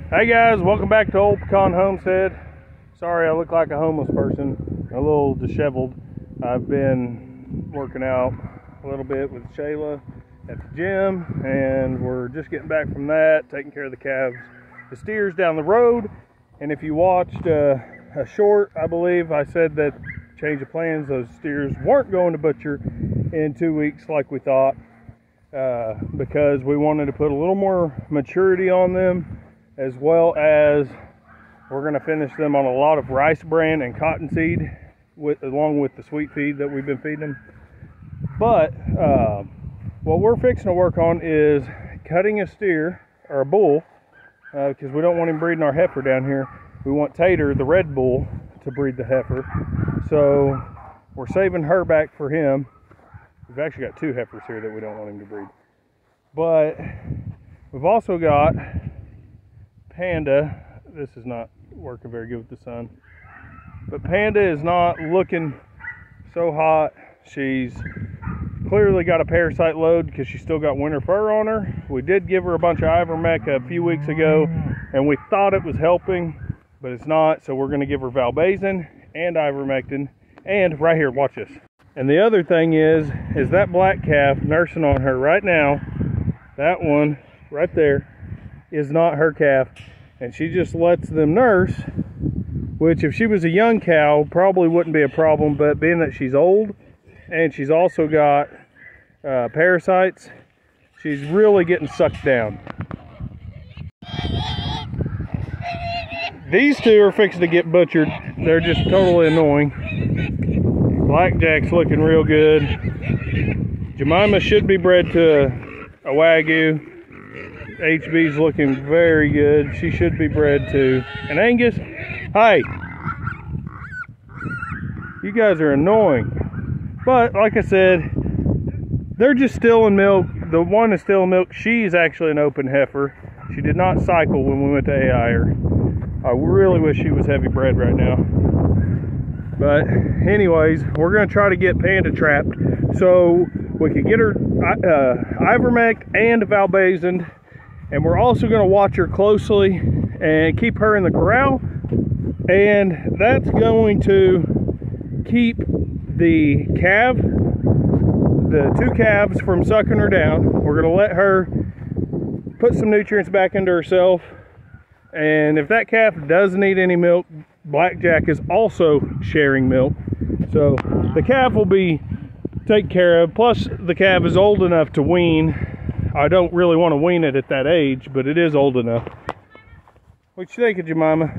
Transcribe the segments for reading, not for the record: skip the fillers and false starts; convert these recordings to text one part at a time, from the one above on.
Hey guys, welcome back to old Pecan Homestead. Sorry I look like a homeless person, a little disheveled. I've been working out a little bit with Shayla at the gym, and we're just getting back from that, taking care of the calves, the steers down the road. And if you watched a short, I believe I said that change of plans, those steers weren't going to butcher in 2 weeks like we thought, because we wanted to put a little more maturity on them, as well as we're going to finish them on a lot of rice bran and cottonseed along with the sweet feed that we've been feeding them. But what we're fixing to work on is cutting a steer or a bull, because we don't want him breeding our heifer down here. We want Tater, the red bull, to breed the heifer. So we're saving her back for him. We've actually got two heifers here that we don't want him to breed. But we've also got Panda. This is not working very good with the sun, but Panda is not looking so hot. She's clearly got a parasite load because she's still got winter fur on her. We did give her a bunch of ivermectin a few weeks ago, and we thought it was helping, but it's not. So we're going to give her valbazin and ivermectin. And right here, watch this. And the other thing is that black calf nursing on her right now, that one right there, is not her calf, and she just lets them nurse, which if she was a young cow probably wouldn't be a problem, but being that she's old and she's also got parasites, she's really getting sucked down. These two are fixing to get butchered. They're just totally annoying. Blackjack's looking real good. Jemima should be bred to a Wagyu. HB's looking very good. She should be bred to an Angus. Hey, you guys are annoying. But like I said, they're just still in milk. The one is still in milk. She's actually an open heifer. She did not cycle when we went to AI her. I really wish she was heavy bred right now. But anyways, we're going to try to get Panda trapped so we can get her ivermectin and valbazin. And we're also going to watch her closely and keep her in the corral. And that's going to keep the two calves from sucking her down. We're going to let her put some nutrients back into herself. And if that calf doesn't need any milk, Blackjack is also sharing milk. So the calf will be taken care of. Plus the calf is old enough to wean. I don't really want to wean it at that age, but it is old enough. What you think of Jemima?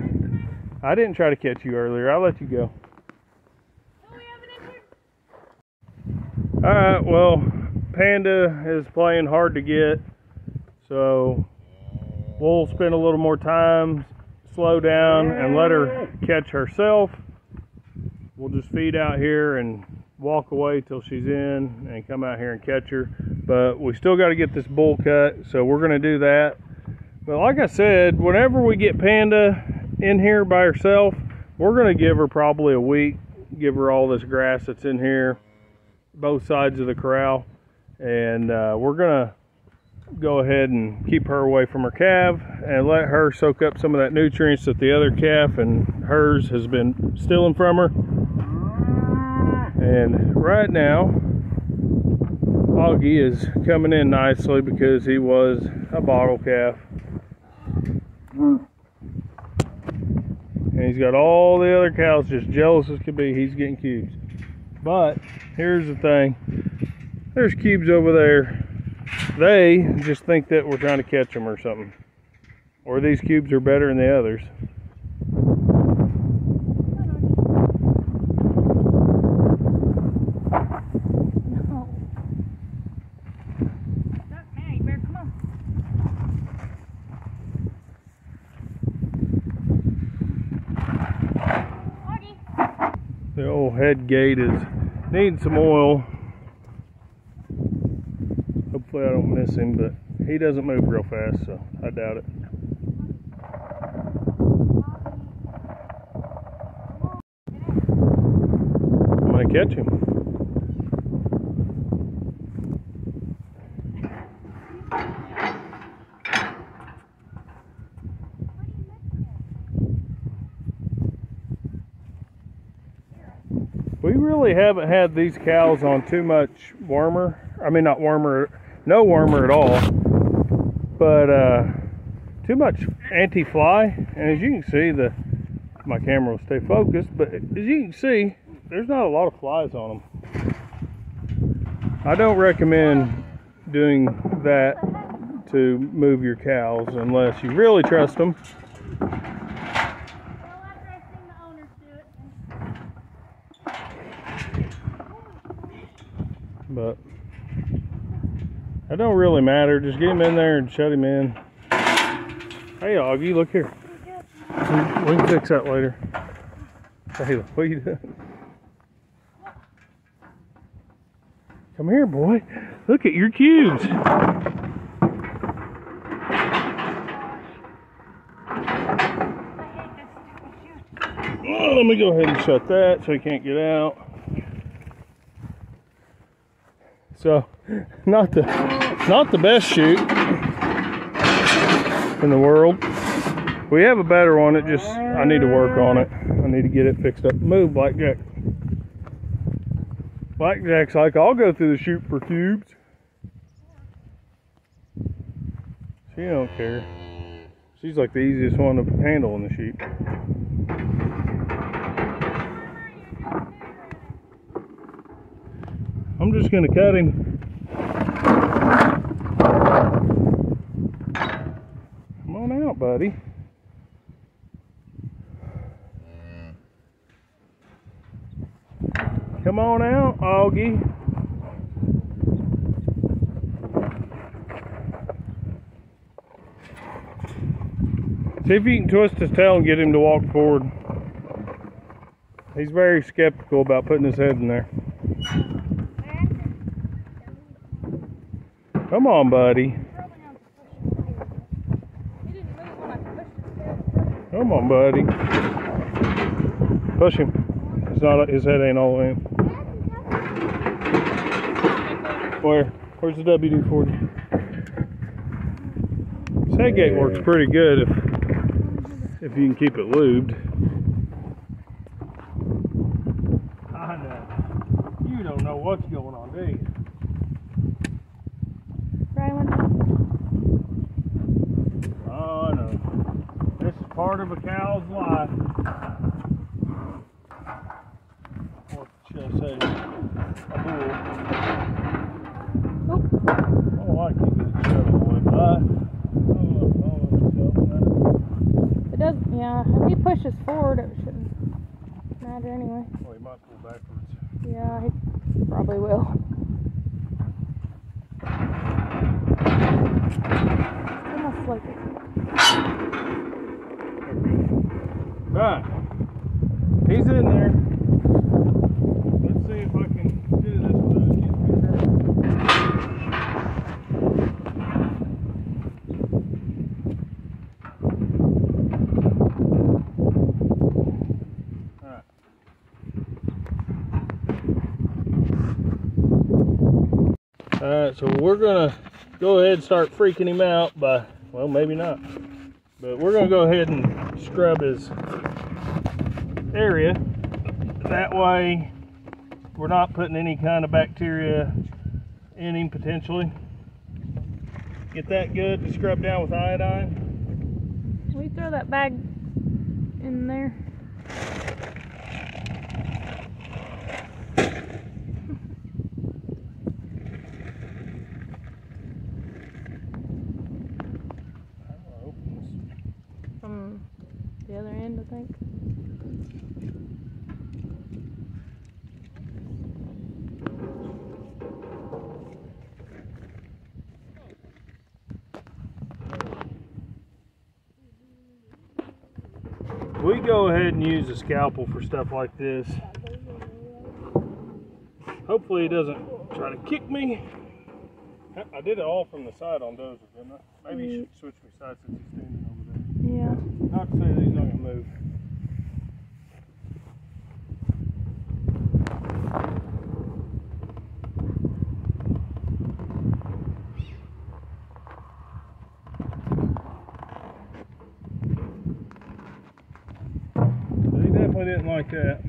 I didn't try to catch you earlier. I'll let you go. Alright, well, Panda is playing hard to get, so we'll spend a little more time, slow down, and let her catch herself. We'll just feed out here and walk away till she's in and come out here and catch her. But we still got to get this bull cut, so we're going to do that. But like I said, whenever we get Panda in here by herself, we're going to give her probably a week, give her all this grass that's in here, both sides of the corral, and we're going to go ahead and keep her away from her calf and let her soak up some of that nutrients that the other calf and hers has been stealing from her. And right now, Augie is coming in nicely because he was a bottle calf. And he's got all the other cows just jealous as could be. He's getting cubes. But here's the thing. There's cubes over there. They just think that we're trying to catch them or something. Or these cubes are better than the others. The old head gate is needing some oil. Hopefully I don't miss him, but he doesn't move real fast, so I doubt it. I'm gonna catch him. We really haven't had these cows on too much wormer. I mean, not wormer, no wormer at all, but too much anti-fly. And as you can see, my camera will stay focused, but as you can see, there's not a lot of flies on them. I don't recommend doing that to move your cows unless you really trust them. But that don't really matter. Just get him in there and shut him in. Hey, Augie, look here. We can fix that later. Hey, what are you doing? Come here, boy. Look at your cubes. Oh, let me go ahead and shut that so he can't get out. So, not the best chute in the world. We have a better one. I need to work on it. I need to get it fixed up. Move, Blackjack. Blackjack's like, I'll go through the chute for cubes. She don't care. She's like the easiest one to handle in the chute. I'm just gonna cut him. Come on out, buddy. Come on out, Augie. See if you can twist his tail and get him to walk forward. He's very skeptical about putting his head in there. Come on, buddy. Come on, buddy. Push him. His head ain't all the way in. Where's the WD-40? This head gate works pretty good if you can keep it lubed. I know. You don't know what's going on, do you? Oh, I know. This is part of a cow's life. What should I say? A bull. Nope. I don't like it getting shut all the way by. It does, yeah. If he pushes forward, it shouldn't matter anyway. Well, he might pull backwards. Yeah, he probably will. Almost like it. Right. He's in there. Let's see if I can do this without getting hurt. Alright. Alright, so we're gonna go ahead and start freaking him out by, well, maybe not, but we're gonna go ahead and scrub his area. That way we're not putting any kind of bacteria in him potentially. Get that good to scrub down with iodine. Will you throw that bag in there? From the other end, I think. We go ahead and use a scalpel for stuff like this. Hopefully he doesn't try to kick me. I did it all from the side on Dozer, didn't I? Maybe you should switch me sides since he's standing over there. Yeah. Not to say that he's not going to move. But he definitely didn't like that.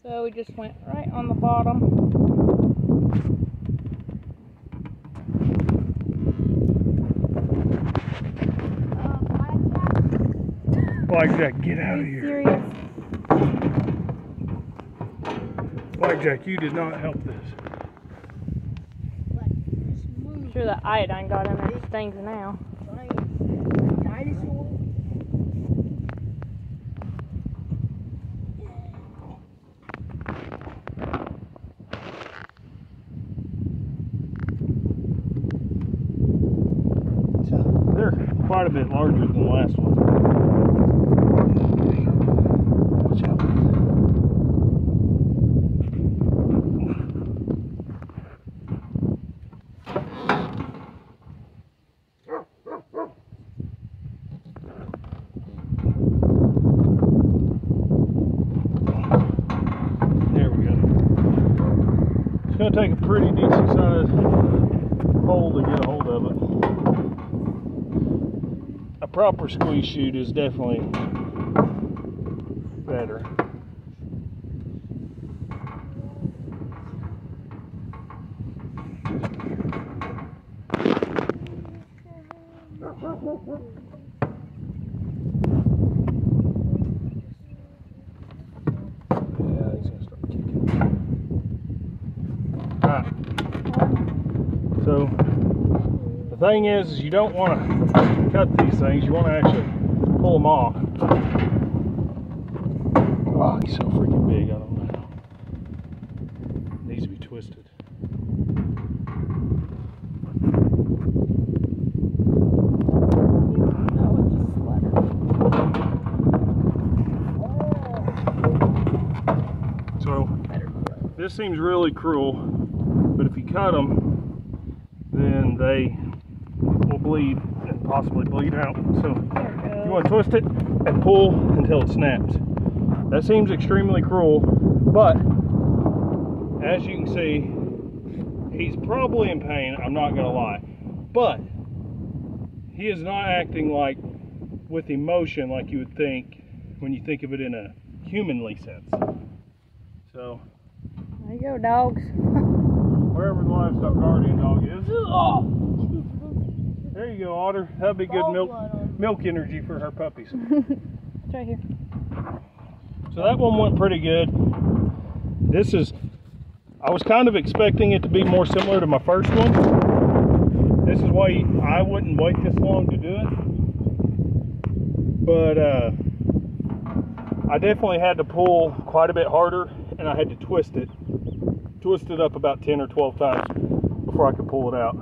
So we just went right on the bottom. Blackjack, get out of Are you here. serious? Blackjack, you did not help this. I'm sure that iodine got in there. It stings now. Dinosaur. They're quite a bit larger than the last one. Watch out. There we go. It's going to take a pretty decent sized hole to get a hold of it. A proper squeeze chute is definitely better. Yeah, he's gonna start kicking. Alright. So the thing is you don't want to cut these things, you want to actually pull them off. Oh, he's so freaking big, I don't know. Needs to be twisted. Oh, it just splattered. So this seems really cruel, but if you cut them, then they will bleed and possibly bleed out. So you want to twist it and pull until it snaps. That seems extremely cruel, but as you can see, he's probably in pain, I'm not going to lie. But he is not acting like with emotion like you would think when you think of it in a humanly sense. So There you go, dogs. wherever the livestock guardian dog is. There you go, Otter. That'd be good milk energy for her puppies. It's right here. So that one went pretty good. This is, I was kind of expecting it to be more similar to my first one. This is why I wouldn't wait this long to do it. But I definitely had to pull quite a bit harder, and I had to twist it up about 10 or 12 times before I could pull it out.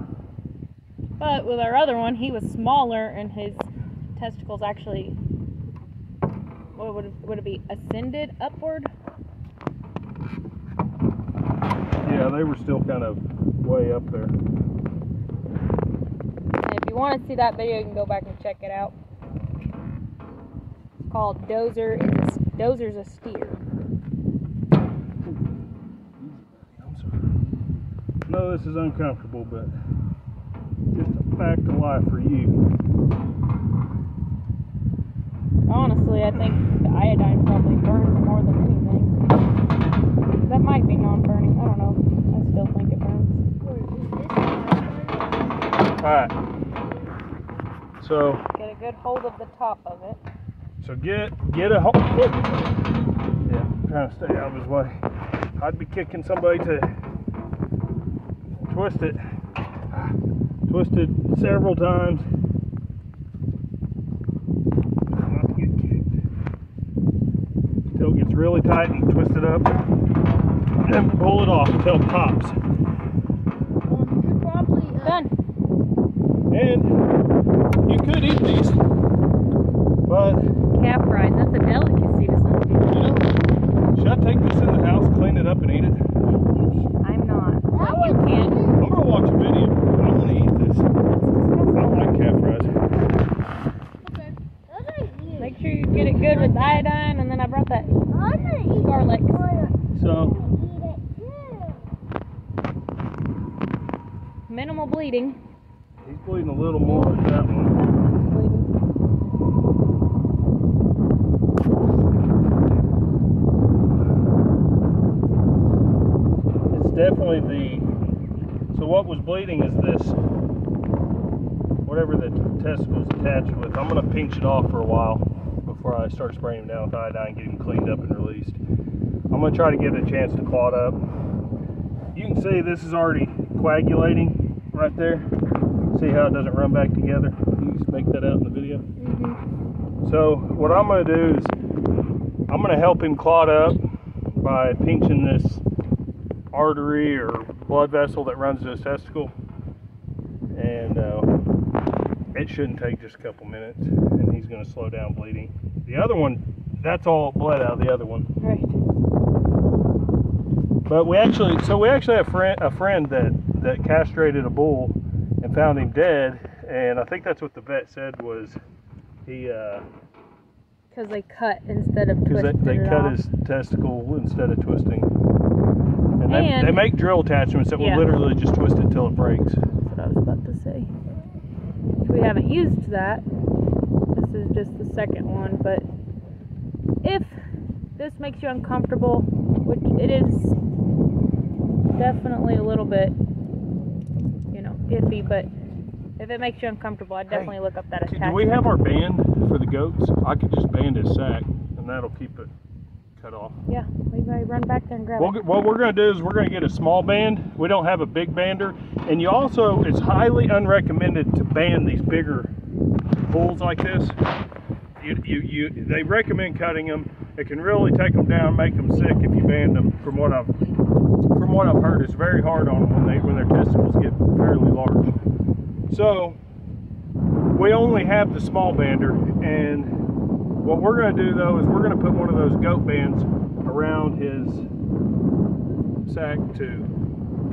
But with our other one, he was smaller, and his testicles actually, what would it be, ascended upward? Yeah, they were still kind of way up there. And if you want to see that video, you can go back and check it out. It's called Dozer's a Steer. I'm sorry. I know this is uncomfortable, but just a fact of life for you. Honestly, I think the iodine probably burns more than anything. That might be non-burning. I don't know. I still think it burns. Alright. So Get a good hold of the top of it. get a hold. Yeah, I'm trying to stay out of his way. I'd be kicking somebody to twist it. Twisted several times. Try not to get kicked. Until it gets really tight and twist it up. And then pull it off until it pops. Done. And you could eat these, but Calf fries. That's a delicacy to some people. you know, should I take this in the house, clean it up, and eat it? I'm not. But you can. I'm gonna watch a video. I want to eat this. I don't like calf fries. Make sure you get it good with iodine, and then I brought that garlic. So Minimal bleeding. he's bleeding a little more than that one. actually so what was bleeding is this, whatever the testicle's attached with. I'm going to pinch it off for a while before I start spraying him down with iodine, get him cleaned up and released. I'm going to try to give it a chance to clot up. You can see this is already coagulating right there. See how it doesn't run back together? You just make that out in the video. So what I'm going to do is I'm going to help him clot up by pinching this artery or blood vessel that runs to his testicle, and it shouldn't take just a couple minutes, and he's going to slow down bleeding. The other one, that's all bled out of the other one. Right. But we actually have a friend that castrated a bull and found him dead, and I think that's what the vet said was he. Because they cut instead of twisting. Because they cut his testicle instead of twisting. And they make drill attachments that will literally just twist it till it breaks. That's what I was about to say. We haven't used that. This is just the second one, but if this makes you uncomfortable, which it is definitely a little bit, you know, iffy, but if it makes you uncomfortable, I'd definitely look up that attachment. Do we have our band for the goats? I could just band his sack, and that'll keep it cut off. Yeah, we may run back there and grab it. What we're going to do is we're going to get a small band. We don't have a big bander. And you also, it's highly unrecommended to band these bigger bulls like this. They recommend cutting them. It can really take them down, make them sick if you band them. From what I've heard, it's very hard on them when their testicles get fairly large. So we only have the small bander, and what we're going to do though is we're going to put one of those goat bands around his sack to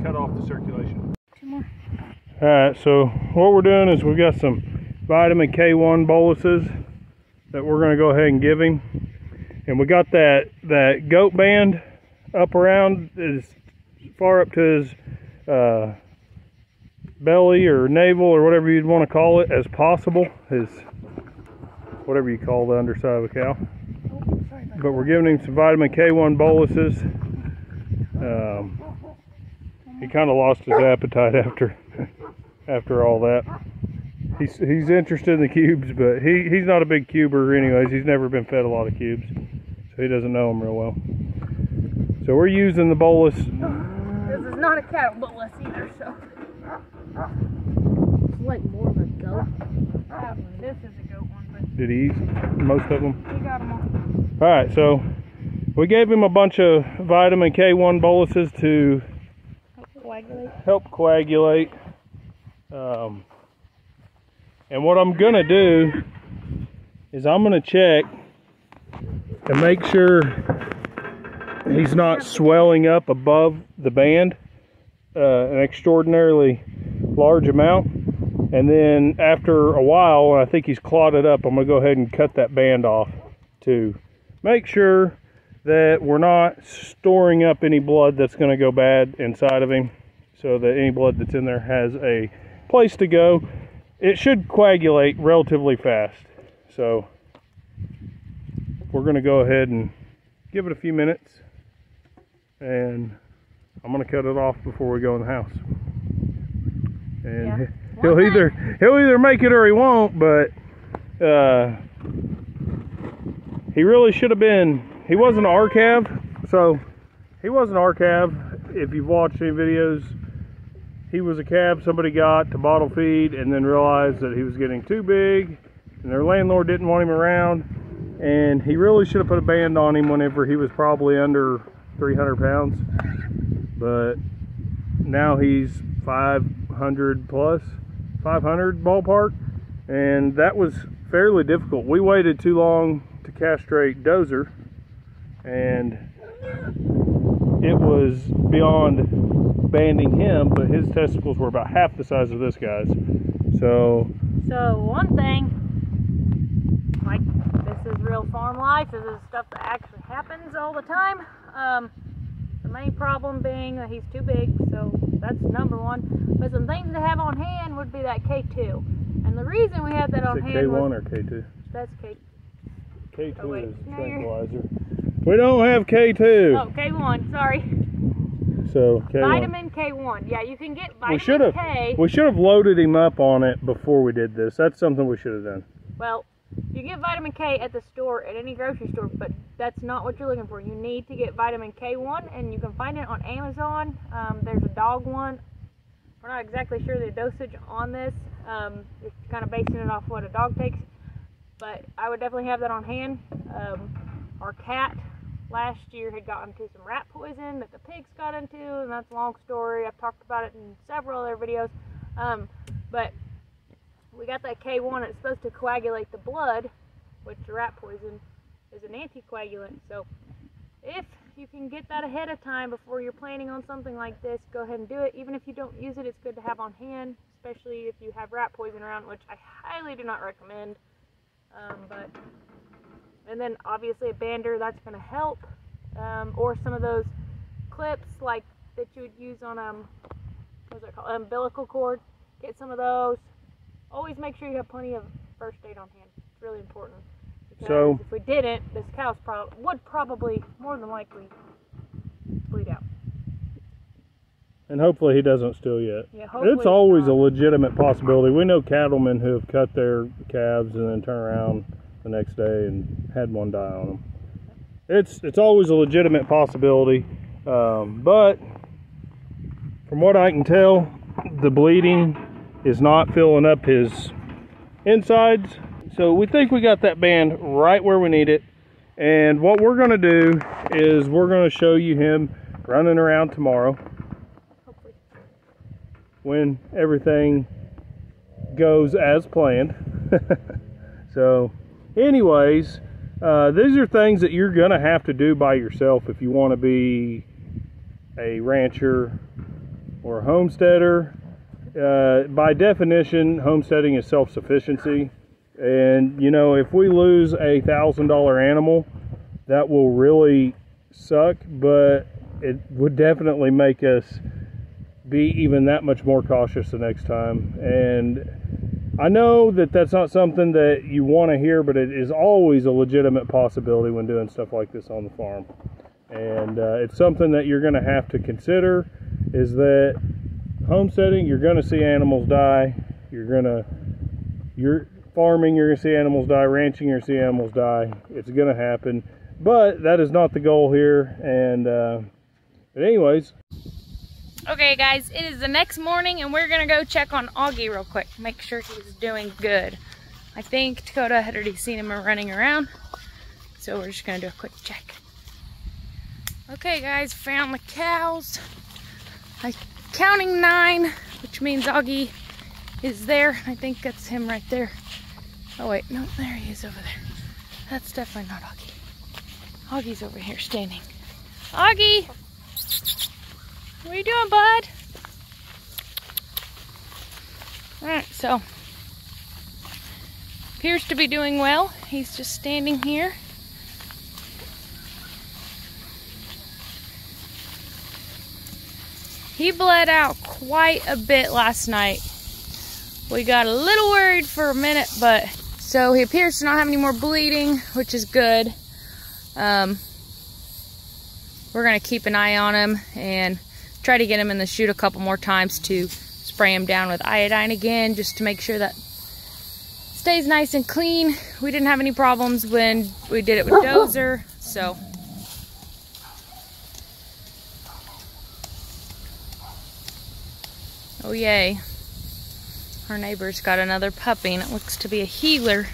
cut off the circulation. Two more. Alright, so what we're doing is we've got some vitamin K1 boluses that we're going to go ahead and give him. And we got that goat band up around as far up to his belly or navel or whatever you'd want to call it as possible. His whatever you call the underside of a cow. But we're giving him some vitamin K1 boluses. He kind of lost his appetite after all that. He's interested in the cubes, but he's not a big cuber anyways. He's never been fed a lot of cubes, so he doesn't know them real well. So we're using the bolus. This is not a cattle bolus either, so it's like more of a goat. This is a goat one, but did he eat most of them? he got them all. All right, so we gave him a bunch of vitamin K1 boluses to help coagulate. And what I'm gonna do is I'm gonna check and make sure he's not swelling up above the band an extraordinarily large amount. And then after a while, when I think he's clotted up, I'm gonna go ahead and cut that band off to make sure that we're not storing up any blood that's gonna go bad inside of him, so that any blood that's in there has a place to go. It should coagulate relatively fast, so we're going to go ahead and give it a few minutes, and I'm going to cut it off before we go in the house. And he'll either make it or he won't, but he really should have been. He wasn't an RCAV, so he wasn't RCAV. If you've watched any videos, he was a calf somebody got to bottle feed and then realized that he was getting too big and their landlord didn't want him around, and he really should have put a band on him whenever he was probably under 300 pounds. But now he's 500 plus, 500 ballpark, and that was fairly difficult. We waited too long to castrate Dozer, and it was beyond banding him, but his testicles were about half the size of this guy's. So one thing, like, this is real farm life. This is stuff that actually happens all the time. The main problem being that he's too big, so that's number one. But some things to have on hand would be that K2. And the reason we had that on hand K1 was, or K2? That's K. K2 is tranquilizer. We don't have K2. Oh, K1, sorry. So K1. Vitamin K1. Yeah, you can get vitamin K. We should have loaded him up on it before we did this. That's something we should have done. Well, you get vitamin K at the store, at any grocery store, but that's not what you're looking for. You need to get vitamin K1, and you can find it on Amazon. There's a dog one. We're not exactly sure the dosage on this. You're kind of basing it off what a dog takes, but I would definitely have that on hand. Our cat last year had gotten into some rat poison that the pigs got into, and that's a long story. I've talked about it in several other videos, but we got that K1. It's supposed to coagulate the blood, which the rat poison is an anticoagulant. So if you can get that ahead of time before you're planning on something like this, go ahead and do it. Even if you don't use it, it's good to have on hand, especially if you have rat poison around, which I highly do not recommend. And then obviously a bander, that's going to help, or some of those clips like that you would use on what's it called, umbilical cord. Get some of those. Always make sure you have plenty of first aid on hand. It's really important. So if we didn't, this cow would probably more than likely bleed out. And hopefully he doesn't still yet. Yeah, it's always a legitimate possibility. We know cattlemen who have cut their calves and then turn around the next day and had one die on them. It's always a legitimate possibility, but from what I can tell, the bleeding is not filling up his insides. So we think we got that band right where we need it. And what we're going to do is we're going to show you him running around tomorrow, hopefully, when everything goes as planned. So anyways, these are things that you're going to have to do by yourself if you want to be a rancher or a homesteader. By definition, homesteading is self-sufficiency. And you know, if we lose a $1,000 animal, that will really suck, but it would definitely make us be even that much more cautious the next time. And I know that that's not something that you want to hear, but it is always a legitimate possibility when doing stuff like this on the farm. And it's something that you're going to have to consider, is that homesteading, you're going to see animals die. You're farming, you're going to see animals die. Ranching, you're going to see animals die. It's going to happen, but that is not the goal here. And but anyways, okay guys, it is the next morning and we're gonna go check on Augie real quick, make sure he's doing good. I think Dakota had already seen him running around, so we're just gonna do a quick check. Okay guys, found the cows. I'm counting 9, which means Augie is there. I think that's him right there. Oh wait, no, there he is over there. That's definitely not Augie. Augie's over here standing. Augie! What are you doing, bud? Alright, so appears to be doing well. He's just standing here. He bled out quite a bit last night. We got a little worried for a minute, but so he appears to not have any more bleeding, which is good. We're gonna keep an eye on him and try to get him in the chute a couple more times to spray him down with iodine again, just to make sure that stays nice and clean. We didn't have any problems when we did it with Dozer, so. Oh yay. Our neighbor's got another puppy and it looks to be a healer.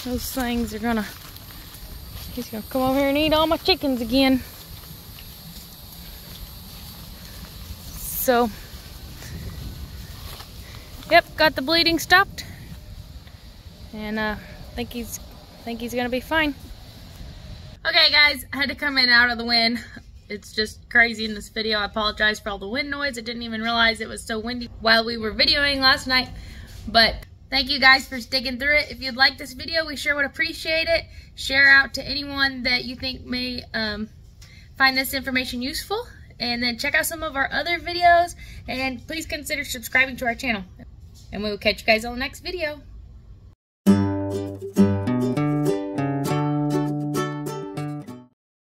Those things are gonna, he's gonna come over here and eat all my chickens again. So, yep, got the bleeding stopped. And think he's gonna be fine. Okay guys, I had to come in out of the wind. It's just crazy in this video. I apologize for all the wind noise. I didn't even realize it was so windy while we were videoing last night. But thank you guys for sticking through it. If you'd like this video, we sure would appreciate it. Share out to anyone that you think may find this information useful. And then check out some of our other videos. And please consider subscribing to our channel. And we will catch you guys on the next video.